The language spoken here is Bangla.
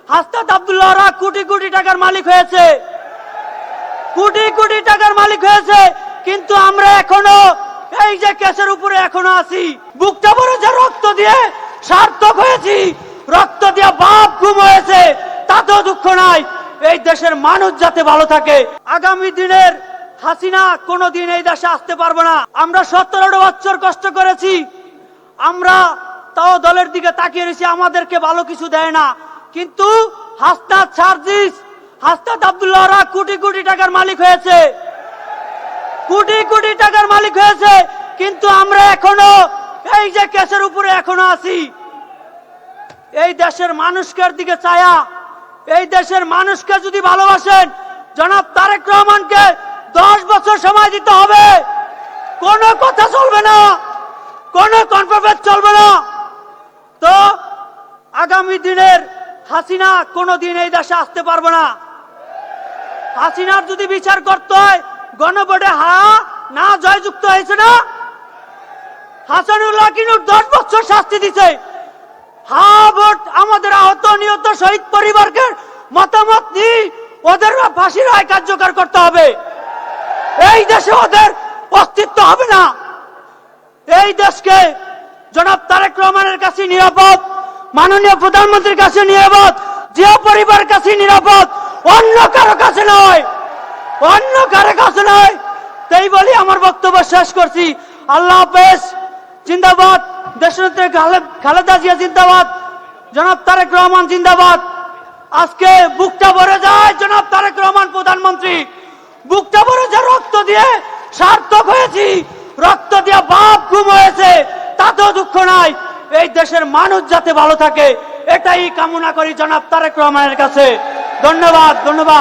হাসনাত আব্দুল্লাহরা কোটি কোটি টাকার মালিক হয়েছে, কোটি কোটি টাকার মালিক হয়েছে, কিন্তু আমরা এখনো এই যে কেসের উপরে এখনো আছি। বুকটা ভরে যে রক্ত দিয়ে সার্থক হয়েছি, রক্ত দিয়ে বাপ গুম হয়েছে, তাতেও দুঃখ নাই। এই দেশের মানুষ যাতে ভালো থাকে। আগামী দিনের হাসিনা কোনোদিন এই দেশে আসতে পারবো না। আমরা 17 বছর কষ্ট করেছি, আমরা তাও দলের দিকে তাকিয়ে রয়েছি, আমাদেরকে ভালো কিছু দেয় না। কিন্তু হাসনাত সার্জিস, হাসনাত আব্দুল্লাহরা কোটি কোটি টাকার মালিক হয়েছে, কোটি কোটি টাকার মালিক হয়েছে, কিন্তু আমরা এখনো এই যে কেসের উপরে এখনো আছি। এই দেশের মানুষকে দিকে চায়া, এই দেশের মানুষকে যদি ভালোবাসেন, জনাব তারেক রহমানকে 10 বছর সময় দিতে হবে। কোনো কথা চলবে না, কোনো কনফারেন্স চলবে না। তো আগামী দিনের হাসিনা কোনোদিন এই দেশে আসতে পারবে না। হাসিনার যদি বিচার করতে হয়, গণভোটে না জয়যুক্ত হয়েছে না, হাসানুল্লাহ কিন্তু 10 বছর শাস্তি দিছে। ভোট আমাদের আহত নিহত শহীদ পরিবারকে মতামত নিয়ে ওদের ফাঁসির রায় কার্যকর করতে হবে। এই দেশে ওদের অস্তিত্ব হবে না। এই দেশকে জনাব তারেক রহমানের কাছে নিরাপদ, মাননীয় প্রধানমন্ত্রীর কাছে নিরাপদ, জিয়া পরিবারের কাছে নিরাপদ, অন্য কারো কাছে নয়, অন্য কারো কাছে নয়। তাই বলি আমার বক্তব্য শেষ করছি। আল্লাহ হাফেজ। জিন্দাবাদ দেশনেত্রী খালেদা জিয়া, জিন্দাবাদ জনাব তারেক রহমান, জিন্দাবাদ। আজকে বুকটা ভরে যায় জনাব তারেক রহমান প্রধানমন্ত্রী, বুকটা ভরে যে রক্ত দিয়ে সার্থক হয়েছি, রক্ত দিয়ে বাপ গুম হয়েছে, তাতেও দুঃখ নাই। এই দেশের মানুষ যাতে ভালো থাকে, এটাই কামনা করি জনাব তারেক রহমানের কাছে। ধন্যবাদ, ধন্যবাদ।